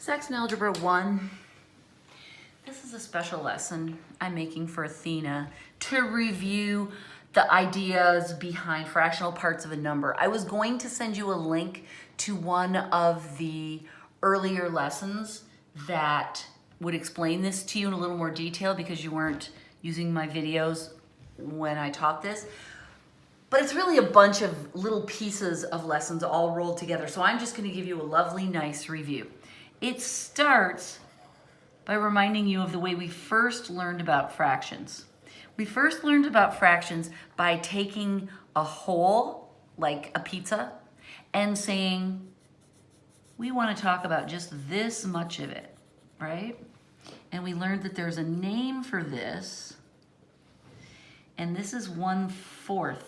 Saxon Algebra 1. This is a special lesson I'm making for Athena to review the ideas behind fractional parts of a number. I was going to send you a link to one of the earlier lessons that would explain this to you in a little more detail because you weren't using my videos when I taught this. But it's really a bunch of little pieces of lessons all rolled together. So I'm just going to give you a lovely, nice review. It starts by reminding you of the way we first learned about fractions. We first learned about fractions by taking a whole, like a pizza, and saying, we want to talk about just this much of it, right? And we learned that there's a name for this, and this is 1/4,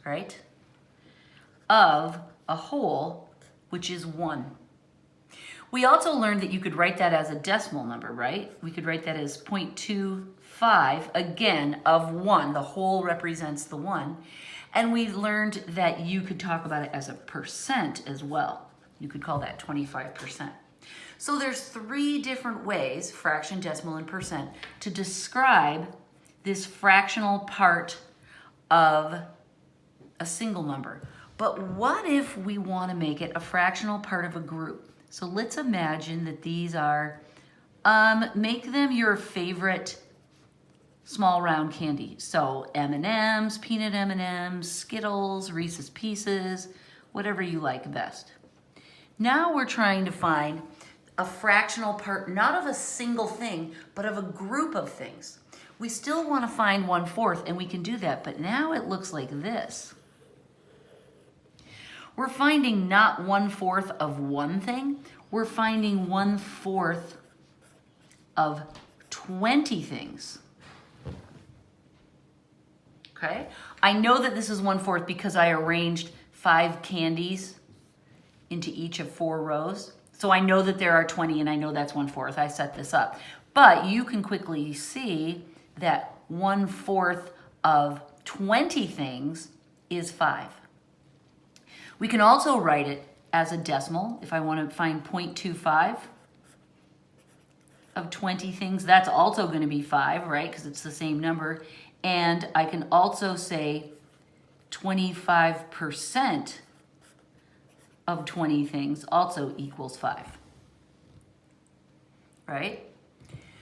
right, of a whole, which is 1. We also learned that you could write that as a decimal number, right? We could write that as 0.25, again, of 1. The whole represents the 1. And we learned that you could talk about it as a percent as well. You could call that 25%. So there's 3 different ways, fraction, decimal, and percent, to describe this fractional part of a single number. But what if we want to make it a fractional part of a group? So let's imagine that these are, make them your favorite small round candy. So M&Ms, peanut M&Ms, Skittles, Reese's Pieces, whatever you like best. Now we're trying to find a fractional part, not of a single thing, but of a group of things. We still want to find 1/4, and we can do that, but now it looks like this. We're finding not 1/4 of one thing, we're finding 1/4 of 20 things. Okay? I know that this is 1/4 because I arranged 5 candies into each of 4 rows. So I know that there are 20 and I know that's 1/4. I set this up. But you can quickly see that 1/4 of 20 things is 5. We can also write it as a decimal. If I want to find 0.25 of 20 things, that's also going to be 5, right? Because it's the same number. And I can also say 25% of 20 things also equals 5, right?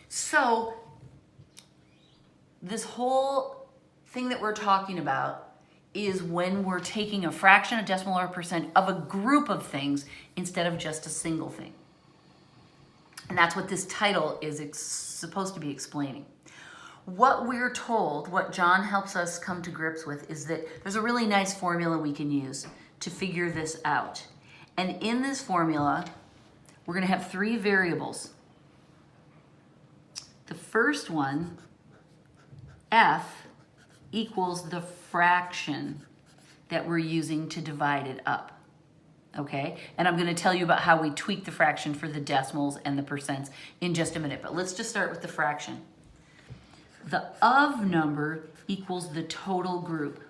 So this whole thing that we're talking about is when we're taking a fraction, a decimal, or a percent of a group of things instead of just a single thing. And that's what this title is supposed to be explaining. What we're told, what John helps us come to grips with, is that there's a really nice formula we can use to figure this out. And in this formula, we're going to have 3 variables. The first one, f, equals the fraction that we're using to divide it up, okay? And I'm going to tell you about how we tweak the fraction for the decimals and the percents in just a minute, but let's just start with the fraction. The of number equals the total group.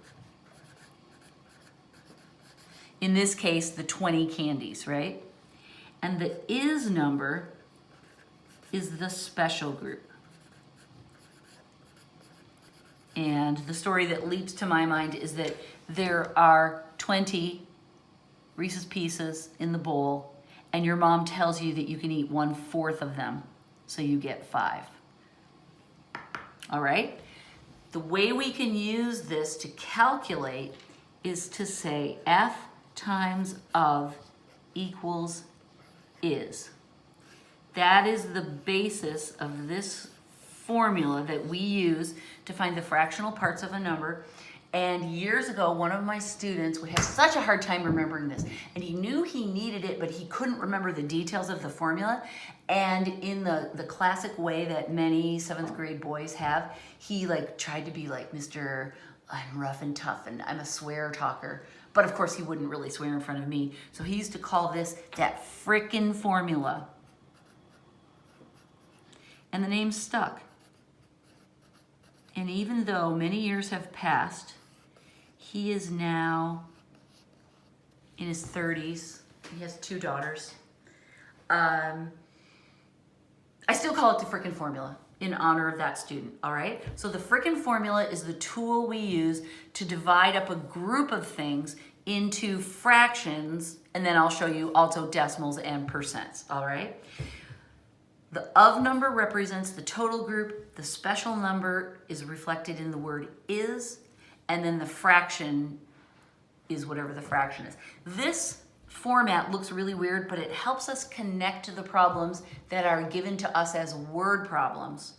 In this case, the 20 candies, right? And the is number is the special group. And the story that leaps to my mind is that there are 20 Reese's Pieces in the bowl, and your mom tells you that you can eat 1/4 of them, so you get 5. All right? The way we can use this to calculate is to say f times of equals is. That is the basis of this formula that we use to find the fractional parts of a number. And years ago, one of my students would have such a hard time remembering this. And he knew he needed it, but he couldn't remember the details of the formula. And in the classic way that many 7th grade boys have, he tried to be like, Mr. I'm rough and tough and I'm a swear talker. But of course he wouldn't really swear in front of me. So he used to call this that frickin' formula. And the name stuck. And even though many years have passed, he is now in his 30s. He has 2 daughters. I still call it the frickin' formula in honor of that student, all right? So the frickin' formula is the tool we use to divide up a group of things into fractions, and then I'll show you also decimals and percents, all right? The of number represents the total group, the special number is reflected in the word is, and then the fraction is whatever the fraction is. This format looks really weird, but it helps us connect to the problems that are given to us as word problems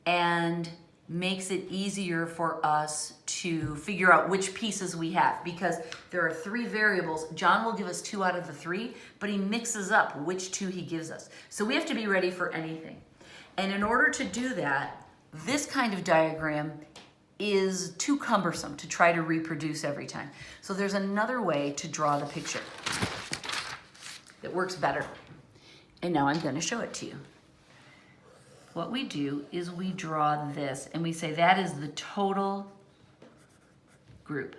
and makes it easier for us to figure out which pieces we have, because there are 3 variables. John will give us 2 out of the 3, but he mixes up which 2 he gives us. So we have to be ready for anything. And in order to do that, this kind of diagram is too cumbersome to try to reproduce every time. So there's another way to draw the picture that works better. And now I'm going to show it to you. What we do is we draw this and we say that is the total group.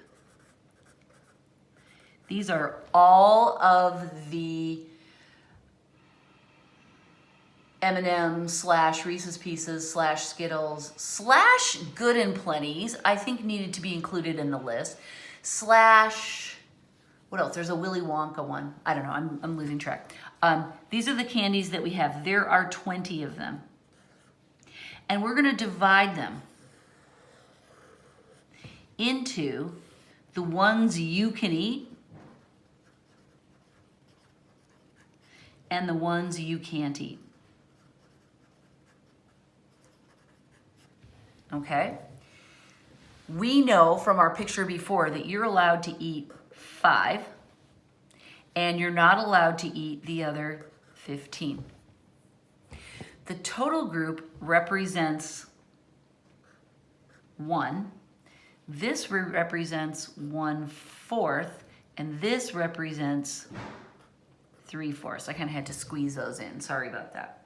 These are all of the M&M's / Reese's Pieces / Skittles / Good and Plenty's, I think needed to be included in the list, / what else? There's a Willy Wonka one. I don't know, I'm losing track. These are the candies that we have. There are 20 of them. And we're gonna divide them into the ones you can eat and the ones you can't eat. Okay? We know from our picture before that you're allowed to eat 5 and you're not allowed to eat the other 15. The total group represents 1. This represents 1/4, and this represents 3/4. I kind of had to squeeze those in. Sorry about that.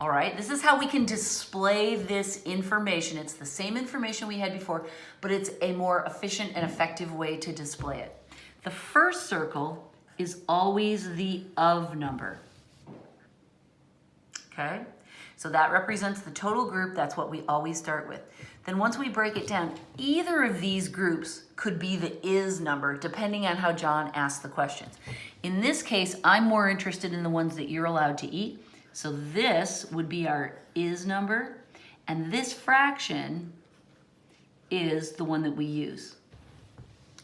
All right, this is how we can display this information. It's the same information we had before, but it's a more efficient and effective way to display it. The first circle is always the of number. Okay, so that represents the total group. That's what we always start with. Then once we break it down, either of these groups could be the is number, depending on how John asked the questions. In this case, I'm more interested in the ones that you're allowed to eat. So this would be our is number, and this fraction is the one that we use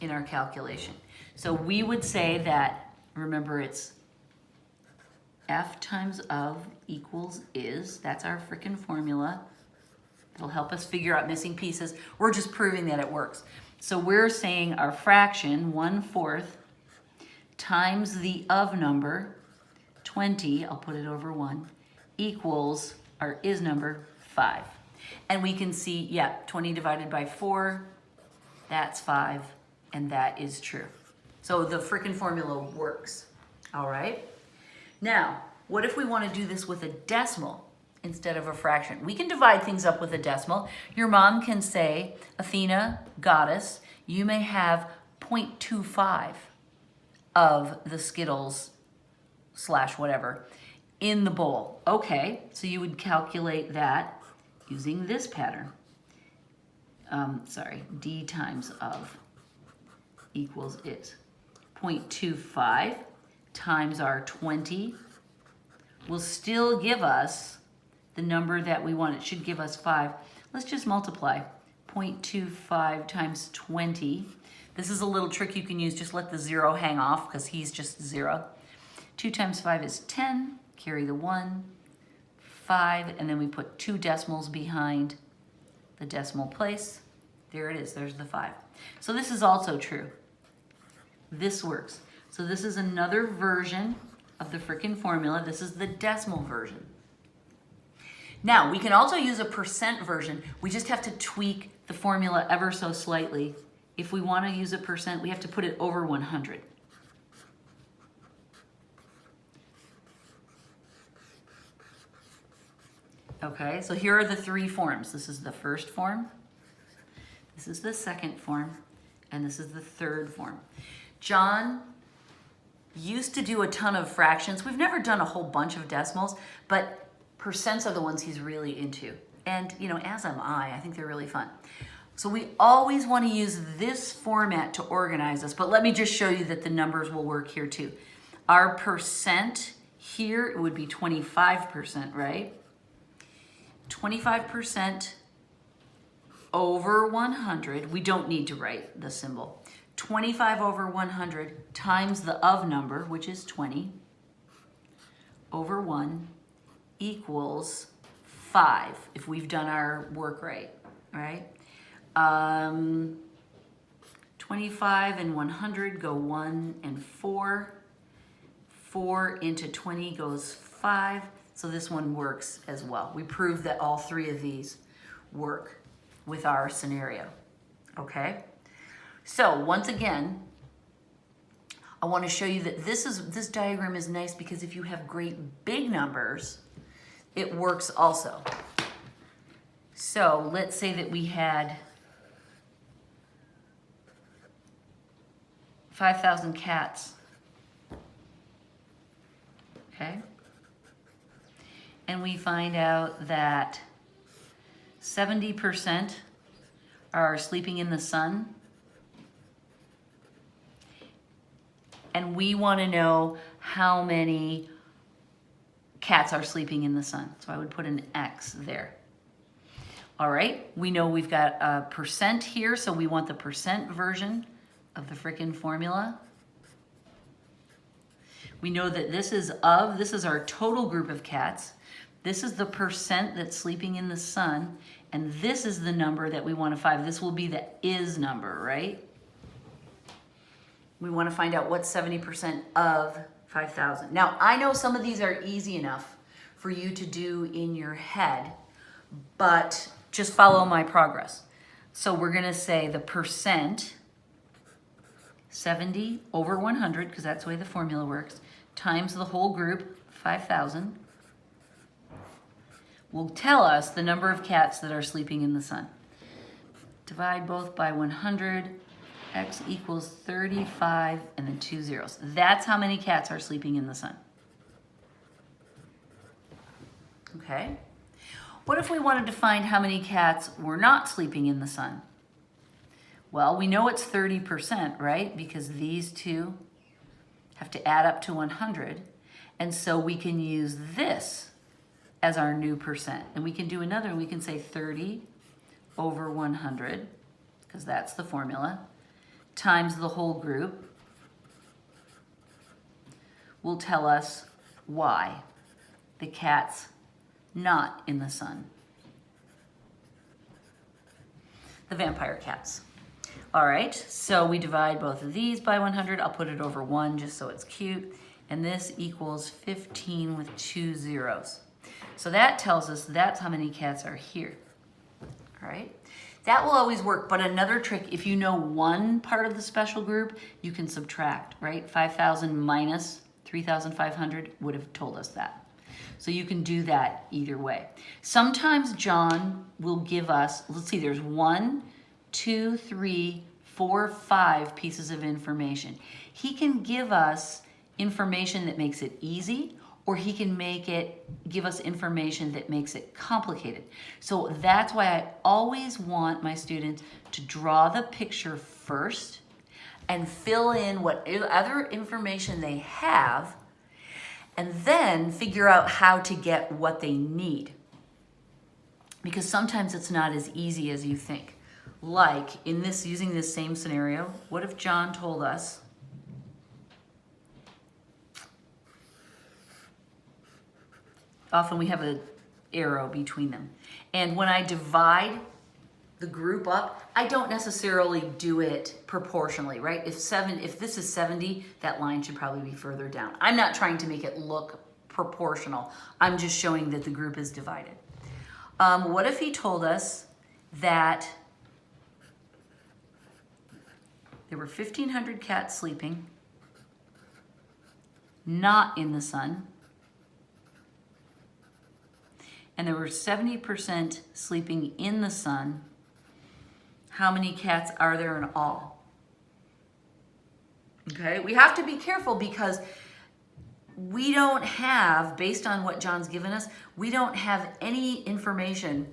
in our calculation. So we would say that, remember, it's F times of equals is. That's our frickin' formula. It'll help us figure out missing pieces. We're just proving that it works. So we're saying our fraction, 1/4, times the of number, 20, I'll put it over 1, equals our is number, 5. And we can see, yeah, 20 divided by 4, that's 5, and that is true. So the frickin' formula works, all right? Now, what if we want to do this with a decimal instead of a fraction? We can divide things up with a decimal. Your mom can say, Athena, goddess, you may have 0.25 of the Skittles / whatever in the bowl. Okay, so you would calculate that using this pattern. D times of equals is. 0.25 times our 20 will still give us the number that we want. It should give us 5. Let's just multiply. 0.25 times 20. This is a little trick you can use. Just let the 0 hang off because he's just 0. 2 times 5 is 10. Carry the 1. 5. And then we put 2 decimals behind the decimal place. There it is. There's the 5. So this is also true. This works. So this is another version of the frickin' formula. This is the decimal version. Now, we can also use a percent version. We just have to tweak the formula ever so slightly. If we want to use a percent, we have to put it over 100. Okay, so here are the 3 forms. This is the first form, this is the second form, and this is the third form. John used to do a ton of fractions. We've never done a whole bunch of decimals, but percents are the ones he's really into. And, you know, as am I think they're really fun. So we always want to use this format to organize us, but let me just show you that the numbers will work here too. Our percent here would be 25%, right? 25% over 100, we don't need to write the symbol. 25 over 100 times the of number, which is 20, over 1 equals 5, if we've done our work right, right? 25 and 100 go 1 and 4. 4 into 20 goes 5. So this one works as well. We proved that all three of these work with our scenario, okay? So once again, I want to show you that this diagram is nice because if you have great big numbers, it works also. So let's say that we had 5,000 cats, okay? And we find out that 70% are sleeping in the sun. And we want to know how many cats are sleeping in the sun. So I would put an X there. All right, we know we've got a percent here, so we want the percent version of the frickin' formula. We know that this is our total group of cats. This is the percent that's sleeping in the sun, and this is the number that we want to find. This will be the is number, right? We want to find out what's 70% of 5,000. Now, I know some of these are easy enough for you to do in your head, but just follow my progress. So we're going to say the percent, 70 over 100, because that's the way the formula works, times the whole group, 5,000, will tell us the number of cats that are sleeping in the sun. Divide both by 100, X equals 35, and then 2 zeros. That's how many cats are sleeping in the sun. Okay. What if we wanted to find how many cats were not sleeping in the sun? Well, we know it's 30%, right? Because these two have to add up to 100. And so we can use this as our new percent. And we can do another, we can say 30 over 100, because that's the formula, times the whole group will tell us why the cat's not in the sun. The vampire cats. All right, so we divide both of these by 100. I'll put it over 1 just so it's cute. And this equals 15 with 2 zeros. So that tells us that's how many cats are here. All right, that will always work. But another trick, if you know one part of the special group, you can subtract, right? 5,000 minus 3,500 would have told us that. So you can do that either way. Sometimes John will give us, let's see, there's 1, 2, 3, 4, 5 pieces of information. He can give us information that makes it easy, or he can give us information that makes it complicated. So that's why I always want my students to draw the picture first and fill in what other information they have, and then figure out how to get what they need. Because sometimes it's not as easy as you think. Like in this, using this same scenario, what if John told us often we have an arrow between them. And when I divide the group up, I don't necessarily do it proportionally, right? If this is 70, that line should probably be further down. I'm not trying to make it look proportional. I'm just showing that the group is divided. What if he told us that there were 1,500 cats sleeping, not in the sun, and there were 70% sleeping in the sun? How many cats are there in all? Okay, we have to be careful because we don't have, based on what John's given us, we don't have any information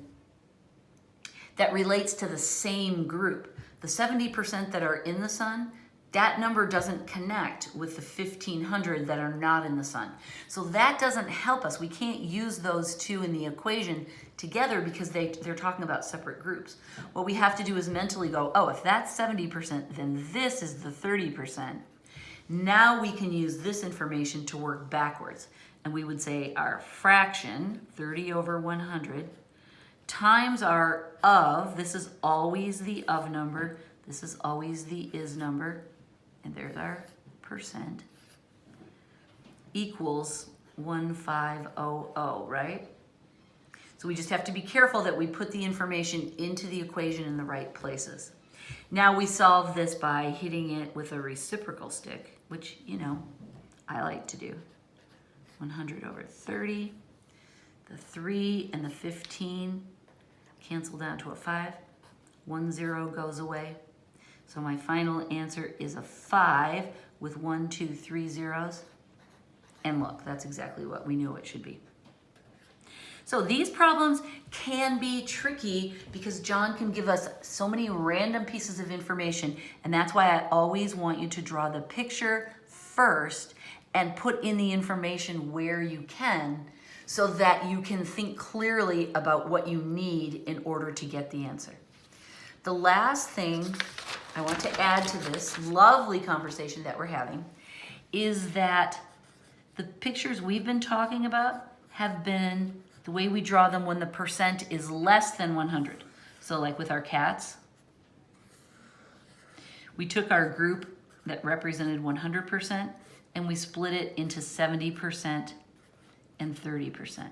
that relates to the same group. The 70% that are in the sun, that number doesn't connect with the 1,500 that are not in the sun. So that doesn't help us. We can't use those two in the equation together because they're talking about separate groups. What we have to do is mentally go, oh, if that's 70%, then this is the 30%. Now we can use this information to work backwards. And we would say our fraction, 30 over 100, times our of, this is always the of number, this is always the is number, and there's our percent, equals 1500, right? So we just have to be careful that we put the information into the equation in the right places. Now we solve this by hitting it with a reciprocal stick, which, you know, I like to do. 100 over 30, the 3 and the 15 cancel down to a 5. 1 0 goes away. So my final answer is a 5 with 1, 2, 3 zeros. And look, that's exactly what we knew it should be. So these problems can be tricky because John can give us so many random pieces of information, and that's why I always want you to draw the picture first and put in the information where you can so that you can think clearly about what you need in order to get the answer. The last thing I want to add to this lovely conversation that we're having is that the pictures we've been talking about have been the way we draw them when the percent is less than 100. So like with our cats, we took our group that represented 100% and we split it into 70% and 30%.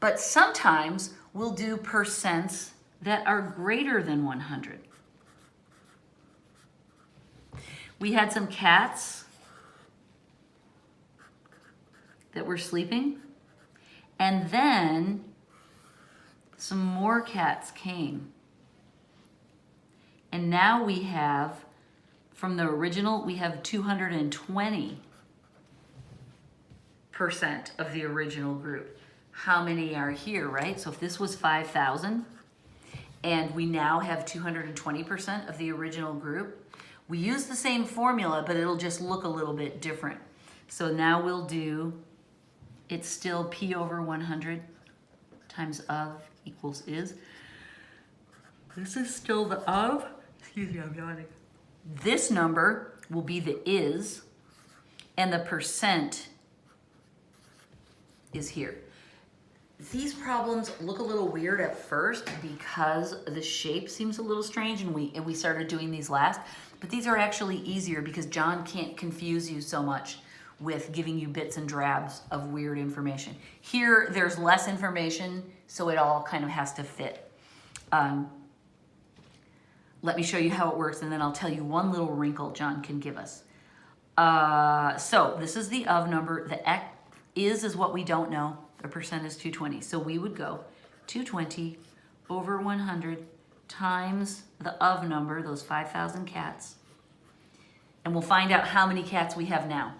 But sometimes we'll do percents that are greater than 100. We had some cats that were sleeping, and then some more cats came. And now we have, from the original, we have 220% of the original group. How many are here, right? So if this was 5,000, and we now have 220% of the original group, we use the same formula, but it'll just look a little bit different. So now we'll do, it's still P over 100 times of equals is. This is still the of. Excuse me, I'm yawning. This number will be the is, and the percent is here. These problems look a little weird at first because the shape seems a little strange, and we started doing these last, but these are actually easier because John can't confuse you so much with giving you bits and drabs of weird information. Here, there's less information, so it all kind of has to fit. Let me show you how it works, and then I'll tell you one little wrinkle John can give us. So this is the of number. The x is what we don't know. The percent is 220. So we would go 220 over 100 times the of number, those 5,000 cats. And we'll find out how many cats we have now.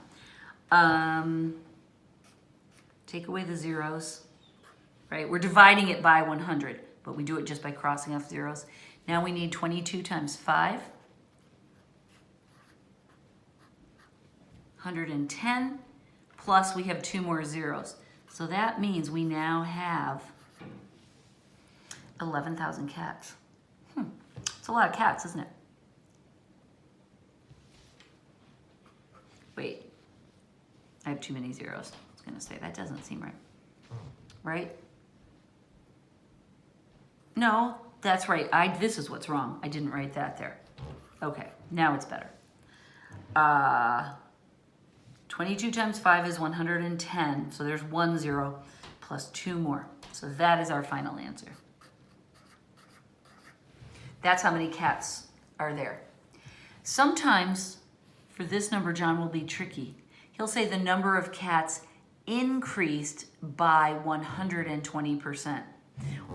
Take away the zeros, right? We're dividing it by 100, but we do it just by crossing off zeros. Now we need 22 times 5. 110, plus we have 2 more zeros. So that means we now have 11,000 cats. It's a lot of cats, isn't it? Wait, I have too many zeros. I was gonna say, that doesn't seem right. Right? No, that's right. This is what's wrong. I didn't write that there. Okay, now it's better. 22 times 5 is 110, so there's 1 0 plus 2 more. So that is our final answer. That's how many cats are there. Sometimes, for this number, John will be tricky. He'll say the number of cats increased by 120%.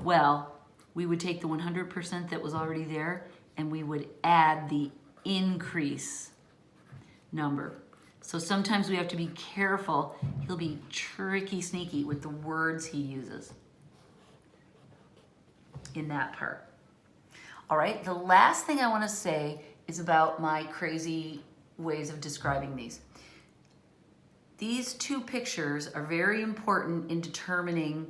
Well, we would take the 100% that was already there, and we would add the increase number. So sometimes we have to be careful. He'll be tricky, sneaky with the words he uses in that part. All right, the last thing I want to say is about my crazy ways of describing these. These two pictures are very important in determining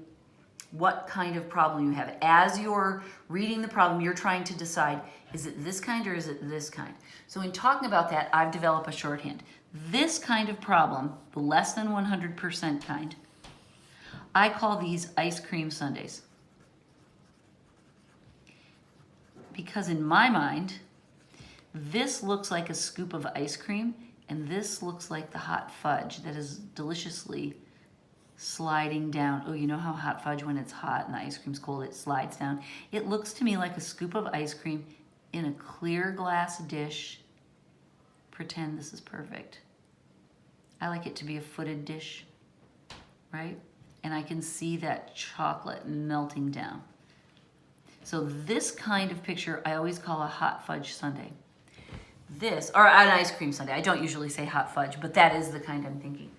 what kind of problem you have. As you're reading the problem, you're trying to decide, is it this kind or is it this kind? So in talking about that, I've developed a shorthand. This kind of problem, the less than 100% kind, I call these ice cream sundaes. Because in my mind, this looks like a scoop of ice cream, and this looks like the hot fudge that is deliciously sliding down. Oh, you know how hot fudge, when it's hot and the ice cream's cold, it slides down? It looks to me like a scoop of ice cream in a clear glass dish. Pretend this is perfect. I like it to be a footed dish, right? And I can see that chocolate melting down. So this kind of picture I always call a hot fudge sundae. This, or an ice cream sundae. I don't usually say hot fudge, but that is the kind I'm thinking.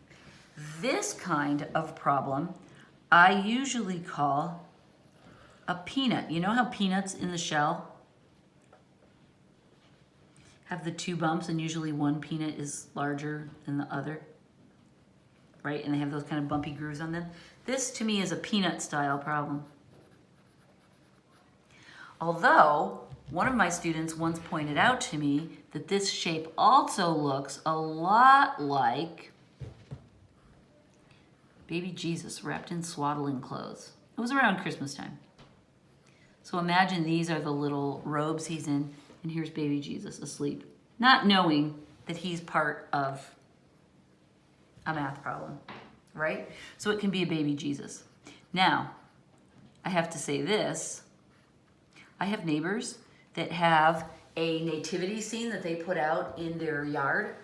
This kind of problem I usually call a peanut. You know how peanuts in the shell have the two bumps, and usually one peanut is larger than the other, right? And they have those kind of bumpy grooves on them. This to me is a peanut style problem. Although one of my students once pointed out to me that this shape also looks a lot like baby Jesus wrapped in swaddling clothes. It was around Christmas time. So imagine these are the little robes he's in, and here's baby Jesus asleep, not knowing that he's part of a math problem, right? So it can be a baby Jesus. Now, I have to say this. I have neighbors that have a nativity scene that they put out in their yard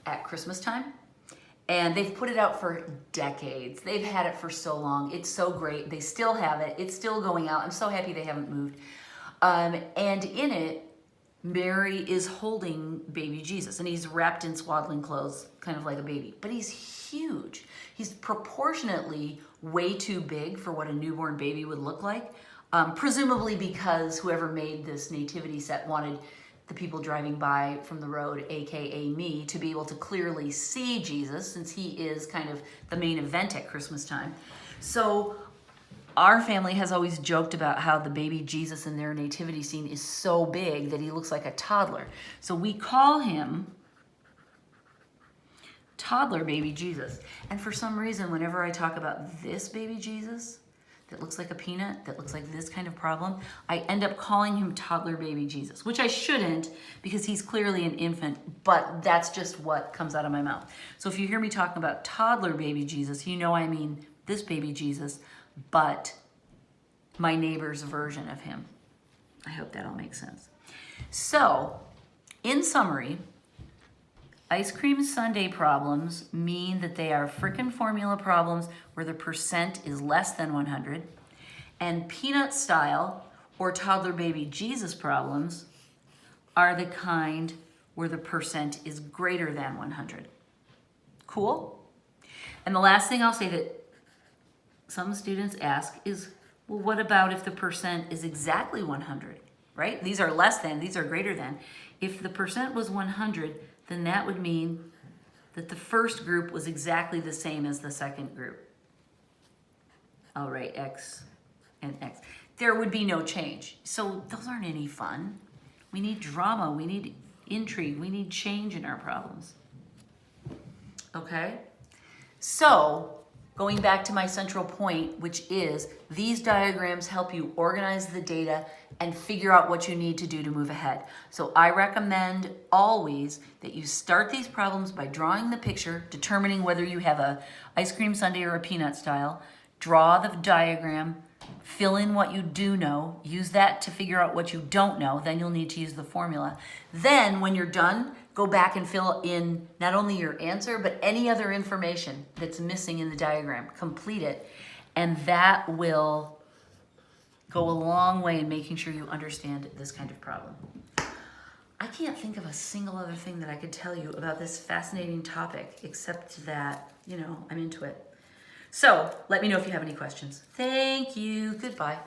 at Christmas time. And they've put it out for decades. They've had it for so long. It's so great. They still have it. It's still going out. I'm so happy they haven't moved. And in it, Mary is holding baby Jesus, and he's wrapped in swaddling clothes, kind of like a baby. But he's huge. He's proportionately way too big for what a newborn baby would look like. Presumably because whoever made this nativity set wanted the people driving by from the road, aka me, to be able to clearly see Jesus, since he is kind of the main event at Christmas time. So our family has always joked about how the baby Jesus in their nativity scene is so big that he looks like a toddler. So we call him toddler baby Jesus. And for some reason, whenever I talk about this baby Jesus that looks like a peanut, that looks like this kind of problem, I end up calling him toddler baby Jesus, which I shouldn't, because he's clearly an infant, but that's just what comes out of my mouth. So if you hear me talking about toddler baby Jesus, you know I mean this baby Jesus, but my neighbor's version of him. I hope that all makes sense. So, in summary, ice cream sundae problems mean that they are frickin' formula problems where the percent is less than 100, and peanut style or toddler baby Jesus problems are the kind where the percent is greater than 100. Cool? And the last thing I'll say that some students ask is, well, what about if the percent is exactly 100, right? These are less than, these are greater than. If the percent was 100, then that would mean that the first group was exactly the same as the second group. I'll write X and X. There would be no change. So those aren't any fun. We need drama, we need intrigue, we need change in our problems. Okay? So, going back to my central point, which is these diagrams help you organize the data and figure out what you need to do to move ahead. So I recommend always that you start these problems by drawing the picture, determining whether you have a ice cream sundae or a peanut style, draw the diagram, fill in what you do know, use that to figure out what you don't know, then you'll need to use the formula. Then when you're done, go back and fill in not only your answer, but any other information that's missing in the diagram. Complete it, and that will go a long way in making sure you understand this kind of problem. I can't think of a single other thing that I could tell you about this fascinating topic, except that, you know, I'm into it. So let me know if you have any questions. Thank you. Goodbye.